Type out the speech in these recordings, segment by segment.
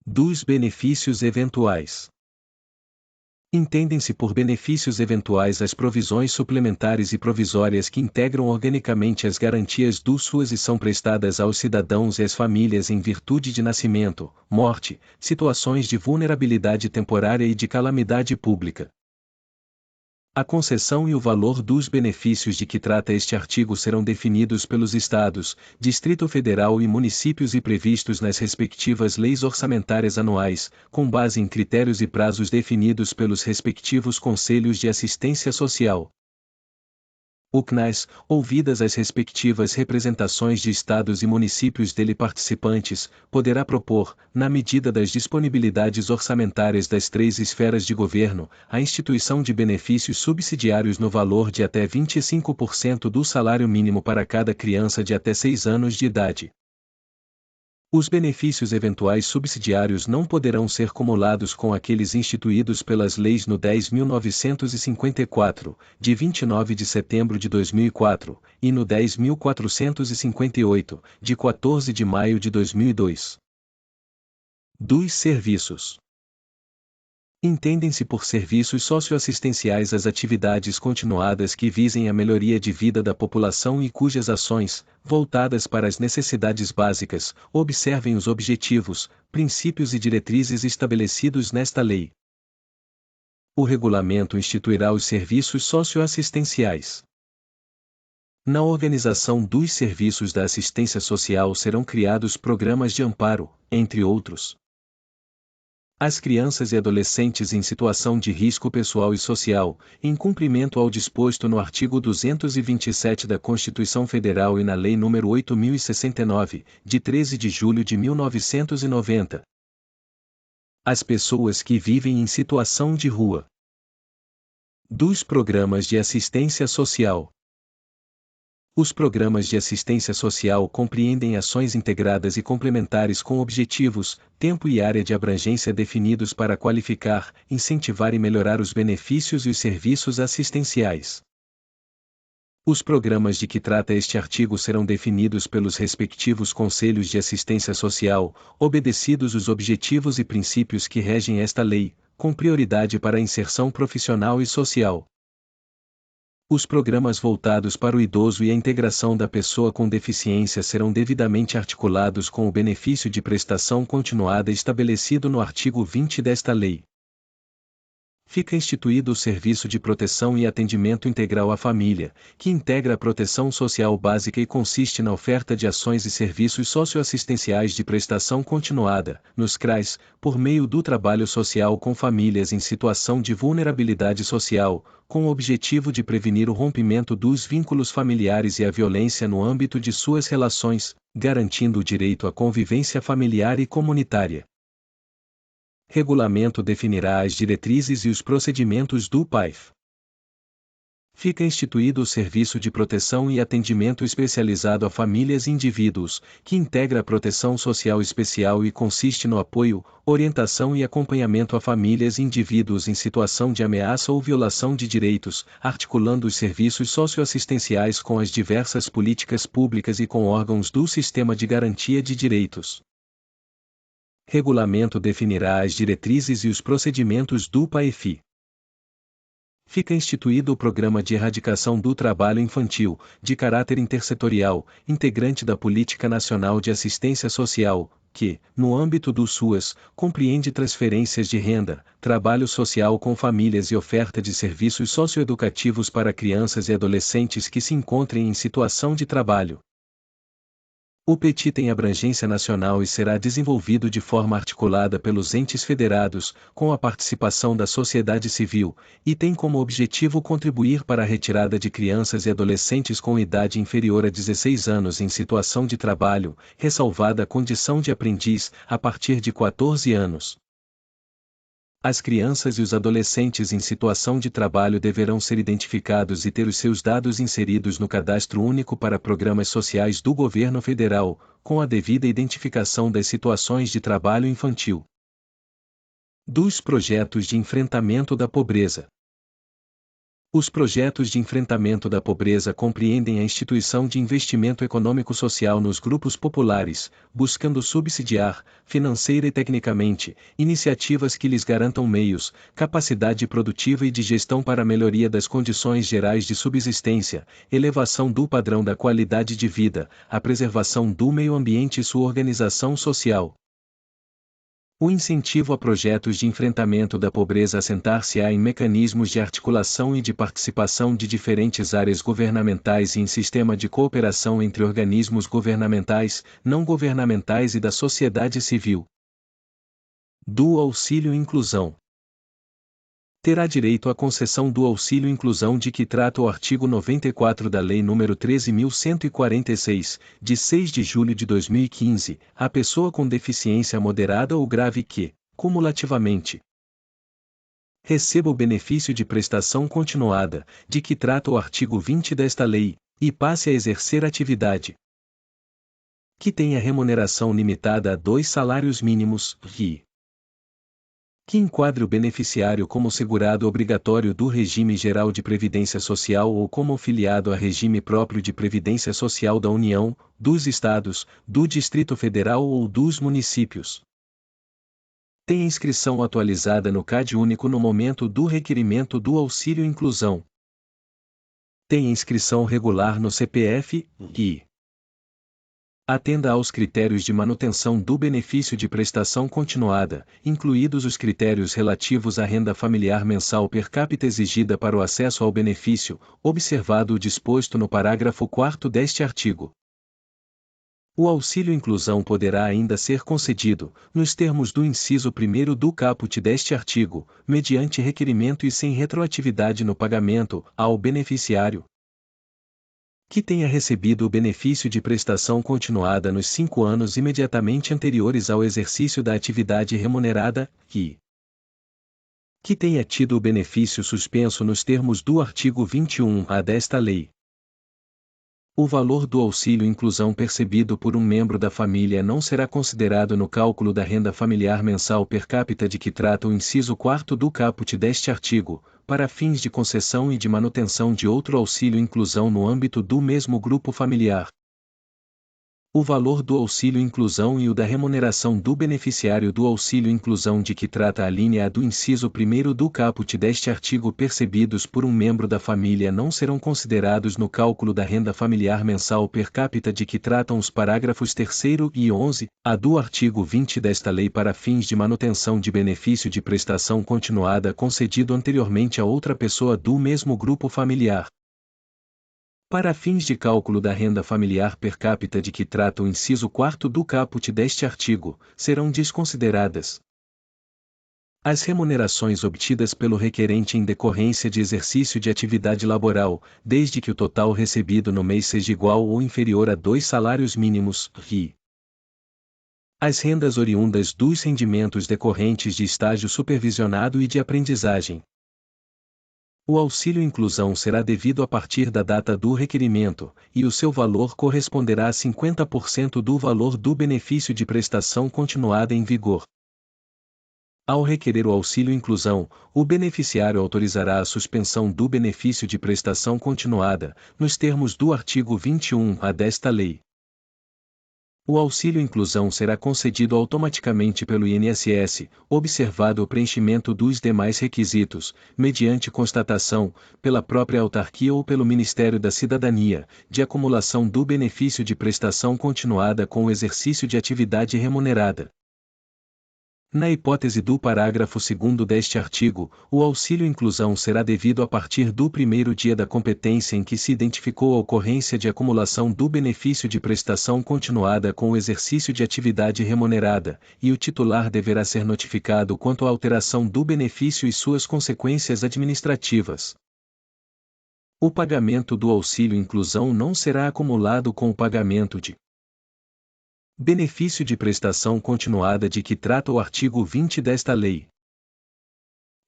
Dos benefícios eventuais. Entendem-se por benefícios eventuais as provisões suplementares e provisórias que integram organicamente as garantias do SUS e são prestadas aos cidadãos e às famílias em virtude de nascimento, morte, situações de vulnerabilidade temporária e de calamidade pública. A concessão e o valor dos benefícios de que trata este artigo serão definidos pelos Estados, Distrito Federal e municípios e previstos nas respectivas leis orçamentárias anuais, com base em critérios e prazos definidos pelos respectivos Conselhos de Assistência Social. O CNAS, ouvidas as respectivas representações de estados e municípios dele participantes, poderá propor, na medida das disponibilidades orçamentárias das três esferas de governo, a instituição de benefícios subsidiários no valor de até 25% do salário mínimo para cada criança de até 6 anos de idade. Os benefícios eventuais subsidiários não poderão ser cumulados com aqueles instituídos pelas leis no 10.954, de 29 de setembro de 2004, e no 10.458, de 14 de maio de 2002. Dos serviços. Entendem-se por serviços socioassistenciais as atividades continuadas que visem a melhoria de vida da população e cujas ações, voltadas para as necessidades básicas, observem os objetivos, princípios e diretrizes estabelecidos nesta lei. O regulamento instituirá os serviços socioassistenciais. Na organização dos serviços da assistência social serão criados programas de amparo, entre outros. As crianças e adolescentes em situação de risco pessoal e social, em cumprimento ao disposto no artigo 227 da Constituição Federal e na Lei nº 8.069, de 13 de julho de 1990. As pessoas que vivem em situação de rua. Dos programas de assistência social. Os programas de assistência social compreendem ações integradas e complementares com objetivos, tempo e área de abrangência definidos para qualificar, incentivar e melhorar os benefícios e os serviços assistenciais. Os programas de que trata este artigo serão definidos pelos respectivos Conselhos de Assistência Social, obedecidos os objetivos e princípios que regem esta lei, com prioridade para a inserção profissional e social. Os programas voltados para o idoso e a integração da pessoa com deficiência serão devidamente articulados com o benefício de prestação continuada estabelecido no artigo 20 desta lei. Fica instituído o Serviço de Proteção e Atendimento Integral à Família, que integra a proteção social básica e consiste na oferta de ações e serviços socioassistenciais de prestação continuada, nos CRAs, por meio do trabalho social com famílias em situação de vulnerabilidade social, com o objetivo de prevenir o rompimento dos vínculos familiares e a violência no âmbito de suas relações, garantindo o direito à convivência familiar e comunitária. Regulamento definirá as diretrizes e os procedimentos do PAIF. Fica instituído o Serviço de Proteção e Atendimento Especializado a Famílias e Indivíduos, que integra a proteção social especial e consiste no apoio, orientação e acompanhamento a famílias e indivíduos em situação de ameaça ou violação de direitos, articulando os serviços socioassistenciais com as diversas políticas públicas e com órgãos do Sistema de Garantia de Direitos. Regulamento definirá as diretrizes e os procedimentos do PAEFI. Fica instituído o Programa de Erradicação do Trabalho Infantil, de caráter intersetorial, integrante da Política Nacional de Assistência Social, que, no âmbito do SUAS, compreende transferências de renda, trabalho social com famílias e oferta de serviços socioeducativos para crianças e adolescentes que se encontrem em situação de trabalho. O PETI tem abrangência nacional e será desenvolvido de forma articulada pelos entes federados, com a participação da sociedade civil, e tem como objetivo contribuir para a retirada de crianças e adolescentes com idade inferior a 16 anos em situação de trabalho, ressalvada a condição de aprendiz, a partir de 14 anos. As crianças e os adolescentes em situação de trabalho deverão ser identificados e ter os seus dados inseridos no Cadastro Único para Programas Sociais do Governo Federal, com a devida identificação das situações de trabalho infantil. Dos projetos de enfrentamento da pobreza. Os projetos de enfrentamento da pobreza compreendem a instituição de investimento econômico-social nos grupos populares, buscando subsidiar, financeira e tecnicamente, iniciativas que lhes garantam meios, capacidade produtiva e de gestão para a melhoria das condições gerais de subsistência, elevação do padrão da qualidade de vida, a preservação do meio ambiente e sua organização social. O incentivo a projetos de enfrentamento da pobreza assentar-se-á em mecanismos de articulação e de participação de diferentes áreas governamentais e em sistema de cooperação entre organismos governamentais, não governamentais e da sociedade civil. Do auxílio inclusão. Terá direito à concessão do auxílio inclusão de que trata o artigo 94 da Lei nº 13.146, de 6 de julho de 2015, a pessoa com deficiência moderada ou grave que, cumulativamente, receba o benefício de prestação continuada, de que trata o artigo 20 desta lei, e passe a exercer atividade que tenha remuneração limitada a 2 salários mínimos, que enquadre o beneficiário como segurado obrigatório do regime geral de previdência social ou como filiado a regime próprio de previdência social da União, dos Estados, do Distrito Federal ou dos municípios. Tem inscrição atualizada no CAD único no momento do requerimento do auxílio inclusão. Tem inscrição regular no CPF, e atenda aos critérios de manutenção do benefício de prestação continuada, incluídos os critérios relativos à renda familiar mensal per capita exigida para o acesso ao benefício, observado o disposto no parágrafo 4º deste artigo. O auxílio inclusão poderá ainda ser concedido, nos termos do inciso 1º do caput deste artigo, mediante requerimento e sem retroatividade no pagamento, ao beneficiário que tenha recebido o benefício de prestação continuada nos 5 anos imediatamente anteriores ao exercício da atividade remunerada, que tenha tido o benefício suspenso nos termos do artigo 21-A desta lei. O valor do auxílio inclusão percebido por um membro da família não será considerado no cálculo da renda familiar mensal per capita de que trata o inciso 4º do caput deste artigo, para fins de concessão e de manutenção de outro auxílio inclusão no âmbito do mesmo grupo familiar. O valor do auxílio inclusão e o da remuneração do beneficiário do auxílio inclusão de que trata a linha A do inciso 1º do caput deste artigo percebidos por um membro da família não serão considerados no cálculo da renda familiar mensal per capita de que tratam os parágrafos 3º e 11A do artigo 20 desta lei para fins de manutenção de benefício de prestação continuada concedido anteriormente a outra pessoa do mesmo grupo familiar. Para fins de cálculo da renda familiar per capita de que trata o inciso 4º do caput deste artigo, serão desconsideradas as remunerações obtidas pelo requerente em decorrência de exercício de atividade laboral, desde que o total recebido no mês seja igual ou inferior a 2 salários mínimos, as rendas oriundas dos rendimentos decorrentes de estágio supervisionado e de aprendizagem. O auxílio inclusão será devido a partir da data do requerimento, e o seu valor corresponderá a 50% do valor do benefício de prestação continuada em vigor. Ao requerer o auxílio inclusão, o beneficiário autorizará a suspensão do benefício de prestação continuada, nos termos do artigo 21-A desta lei. O auxílio inclusão será concedido automaticamente pelo INSS, observado o preenchimento dos demais requisitos, mediante constatação, pela própria autarquia ou pelo Ministério da Cidadania, de acumulação do benefício de prestação continuada com o exercício de atividade remunerada. Na hipótese do parágrafo 2º deste artigo, o auxílio inclusão será devido a partir do primeiro dia da competência em que se identificou a ocorrência de acumulação do benefício de prestação continuada com o exercício de atividade remunerada, e o titular deverá ser notificado quanto à alteração do benefício e suas consequências administrativas. O pagamento do auxílio inclusão não será acumulado com o pagamento de benefício de prestação continuada de que trata o artigo 20 desta lei.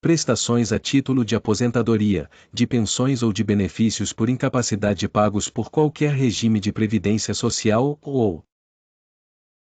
Prestações a título de aposentadoria, de pensões ou de benefícios por incapacidade pagos por qualquer regime de previdência social ou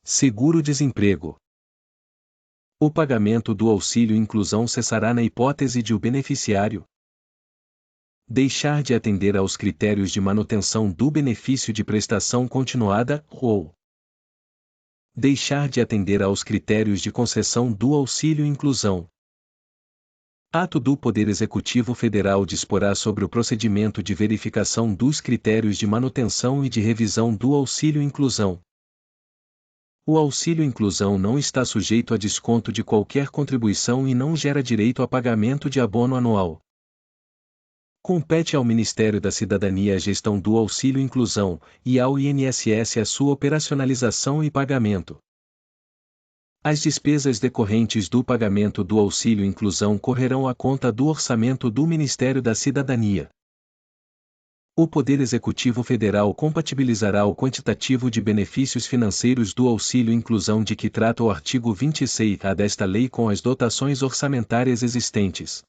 seguro-desemprego. O pagamento do auxílio inclusão cessará na hipótese de o beneficiário deixar de atender aos critérios de manutenção do benefício de prestação continuada, ou deixar de atender aos critérios de concessão do auxílio-inclusão. Ato do Poder Executivo Federal disporá sobre o procedimento de verificação dos critérios de manutenção e de revisão do auxílio-inclusão. O auxílio-inclusão não está sujeito a desconto de qualquer contribuição e não gera direito a pagamento de abono anual. Compete ao Ministério da Cidadania a gestão do auxílio-inclusão, e ao INSS a sua operacionalização e pagamento. As despesas decorrentes do pagamento do auxílio-inclusão correrão à conta do orçamento do Ministério da Cidadania. O Poder Executivo Federal compatibilizará o quantitativo de benefícios financeiros do auxílio-inclusão de que trata o artigo 26A desta lei com as dotações orçamentárias existentes.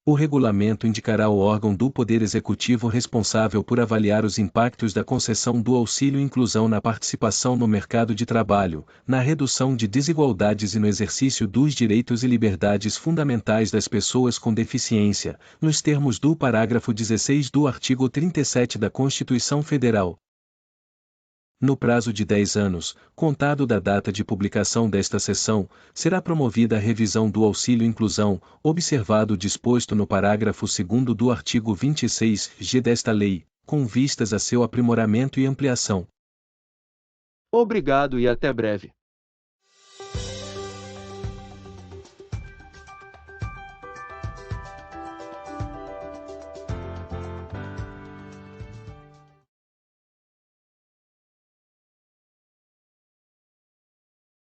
O regulamento indicará o órgão do Poder Executivo responsável por avaliar os impactos da concessão do auxílio-inclusão na participação no mercado de trabalho, na redução de desigualdades e no exercício dos direitos e liberdades fundamentais das pessoas com deficiência, nos termos do parágrafo 16 do artigo 37 da Constituição Federal. No prazo de 10 anos, contado da data de publicação desta seção, será promovida a revisão do auxílio-inclusão, observado o disposto no parágrafo 2º do artigo 26-G desta lei, com vistas a seu aprimoramento e ampliação. Obrigado e até breve.